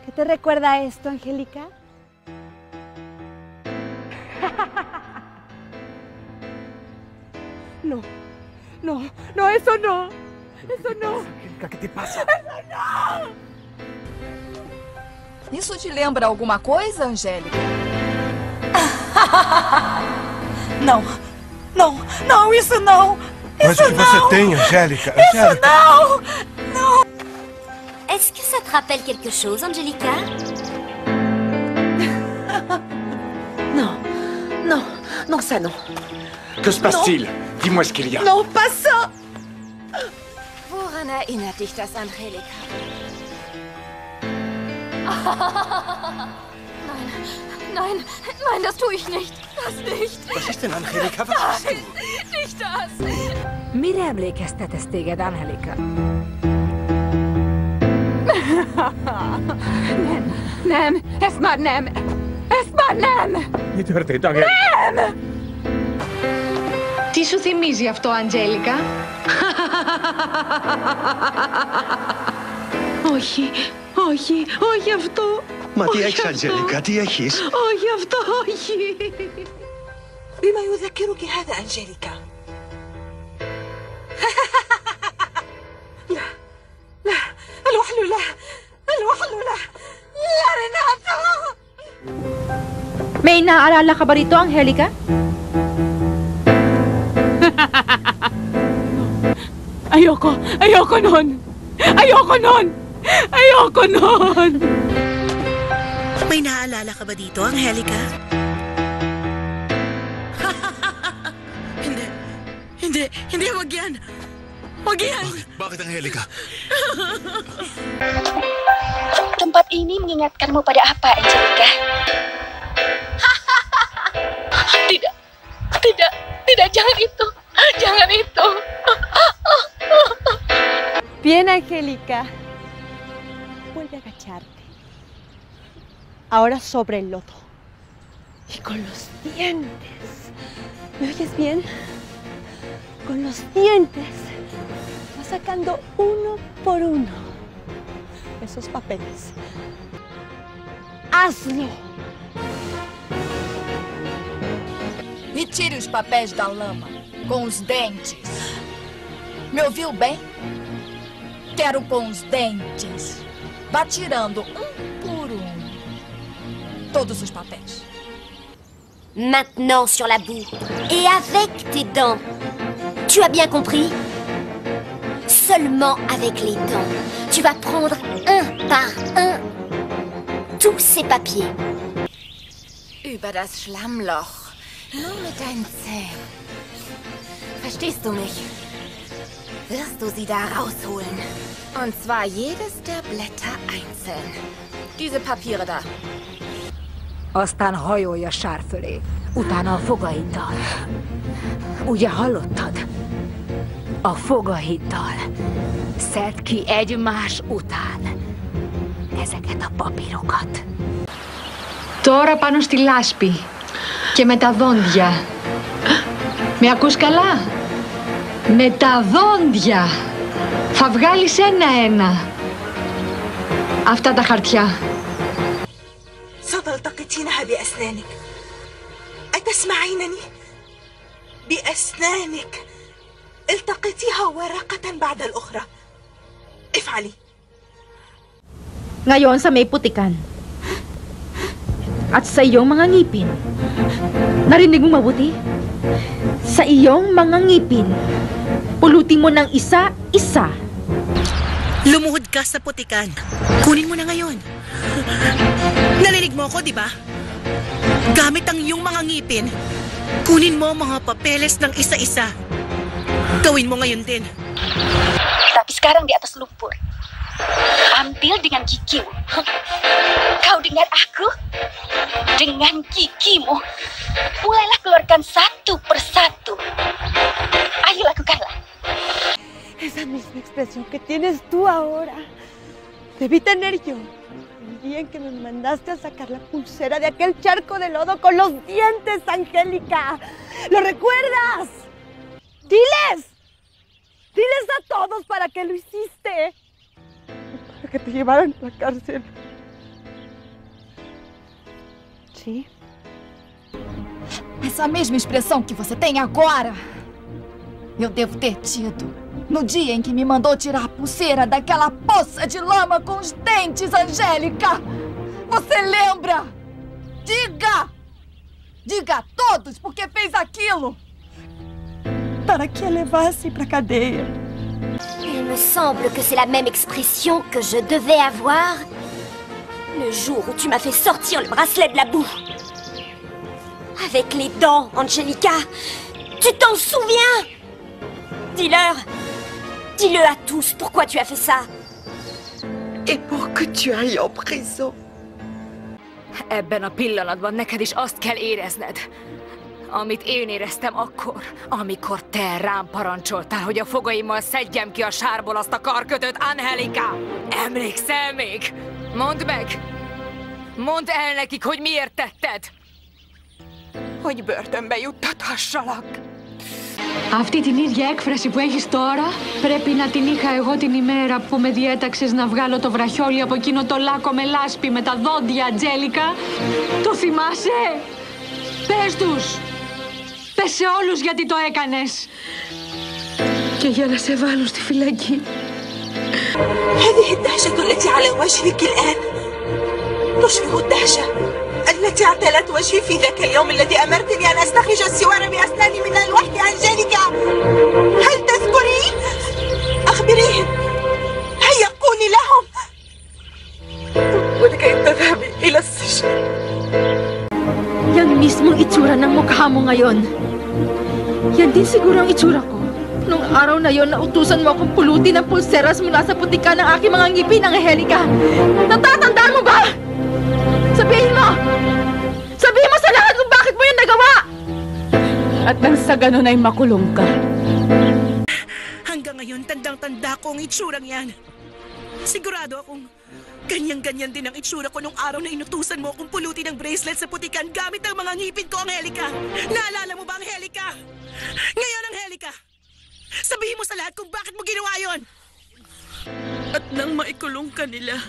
¿Qué te recuerda esto, Angélica? No, no, no, eso no. Eso no. Angélica, ¿qué te pasa? Eso no. Isso te lembra alguma coisa, Angélica? Não, não, não, isso não. Mas o que você tem, Angélica? Isso não, não. Est-ce que ça te rappelle quelque chose, Angélica? Non, non, non, ça non. Que se passe-t-il? Dis-moi ce qu'il y a. Non, pas ça! Woran erinnert dich das, Angélica? Nein, nein, das tue ich nicht. Das nicht. Was ist denn, Angélica? Was hast du? Nicht das. Mire emlékeztet ez téged, Angélica? Nem, ezt már nem! Ezt már nem! Mi történt, Angélica? Nem! Τι σου θυμίζει αυτό, Αντζέλικα? Όχι, όχι, όχι αυτό. Μα τι έχεις, Angélica? Τι έχεις? Όχι αυτό, όχι. بما يذكرك هذا أنجيليكا؟ لا لا الوحل لا الوحل لا لا ريناتو. May naaalala ka ba rito, Angélica? Ayoko nun. Ayoko nun. Ayoko nun. May naaalala ka ba dito, Angélica? Hindi, wag yan. Wag yan. Bakit, Angélica? Tempat ini mengingatkanmu pada apa, Angélica? Tidak, jangan itu. Jangan itu. Bien, Angélica. Vuelve a agacharte. Ahora sobre el lodo. Y con los dientes. ¿Me oyes bien? Con los dientes. Vas sacando uno por uno esos papeles. ¡Hazlo! Me tire os papéis da lama com os dentes. Me ouviu bem? Quero com os dentes. Vá tirando por todos os papéis. Maintenant sur la boue. Et avec tes dents. Tu as bien compris? Seulement avec les dents. Tu vas prendre un par un tous ces papiers. Über das Schlammloch. Nur mit deinen Zähnen. Verstehst du mich? Wirst du sie da rausholen. Und zwar jedes der Blätter einzeln. Diese Papiere da. Aztán hajolj a sár fölé, utána a fogaiddal. Ugye hallottad? A fogaiddal. Szedd ki egymás után ezeket a papírokat. Τώρα πάνω στη λάσπη και με τα δόντια. Με ακούς καλά? Με τα δόντια. Θα βγάλεις ένα-ένα αυτά τα χαρτιά. ستلتقطينها بأسنانك. أتسمعينني؟ بأسنانك. التقطيها ورقة بعد الأخرى. افعلي. Ngayon sa may putikan. At sa iyong mga ngipin. Narinig mo mabuti? Sa iyong mga ngipin. Pulutin mo ng isa-isa. Lumuhod ka sa putikan. Kunin mo na ngayon. Narinig mo ako, di ba? Gamit ang iyong mga ngipin. Kunin mo mga papeles ng isa-isa. Gawin mo ngayon din. Tapi sekarang di atas lumpur. Ambil dengan gigimu. Kau dengar aku? Dengan gigimu. Mulailah keluarkan satu persatu. Ayo lakukanlah. Esa misma expresión que tienes tú ahora. Debí tener yo el día en que me mandaste a sacar la pulsera de aquel charco de lodo con los dientes, Angélica. ¿Lo recuerdas? ¡Diles! ¡Diles a todos para qué lo hiciste! Para que te llevaran a la cárcel. Sim. Essa mesma expressão que você tem agora, eu devo ter tido no dia em que me mandou tirar a pulseira daquela poça de lama com os dentes, Angélica! Você lembra? Diga! Diga a todos por que fez aquilo! Para que a levasse pra cadeia. Il me semble que c'est la même expression que je devais avoir le jour où tu m'as fait sortir le bracelet de la boue. Avec les dents, Angelica. Tu t'en souviens? Dis-leur. Dis-le à tous pourquoi tu as fait ça. Et pour que tu ailles en prison. Ebben a pillanatban neked is azt kell érezned, amit én éreztem akkor, amikor te rám parancsoltál, hogy a fogaimmal szedjem ki a sárból azt a karkötőt, Angelica! Emlékszel még? Mondd meg! Mondd el nekik, hogy miért tetted! Hogy börtönbe juttathassalak! Αυτή την ίδια έκφραση που έχεις τώρα πρέπει να την είχα εγώ την ημέρα που με διέταξες να βγάλω το βραχιόλι από εκείνο το λάκκο με λάσπη με τα δόντια, Αντζέλικα. Το θυμάσαι? Πες τους! Πες σε όλους γιατί το έκανες! Και για να σε βάλω στη φυλακή. هذه الدهشة التي على وجهك الآن تشبه الدهشة التي اعتلت وجهي في ذاك اليوم الذي أمرتني أن أستخرج السوار بأسناني من الوحي. أنجيليكا، هل تذكرين؟ أخبريهم، هيا قولي لهم ولكي تذهبي إلى السجن. Yan mismong itsura ng mukha mo ngayon. Yan din siguro ang itsura ko. Nung araw na yon, nautusan mo akong pulutin ang pulseras mula sa putika ng aking mga ngipin, Angelica. Natatandaan mo ba? Sabihin mo! Sabihin mo sa lahat kung bakit mo yan nagawa! At nang sa ganun ay makulong ka. Hanggang ngayon, tandang-tanda ko ang itsurang yan. Sigurado akong ganyan-ganyan din ang itsura ko nung araw na inutusan mo akong pulutin ang bracelet sa putikan gamit ang mga ngipin ko, Angelica. Naalala mo ba, Angelica? Ngayon, Angelica, sabihin mo sa lahat kung bakit mo ginawa yon. At nang maikulong ka nila,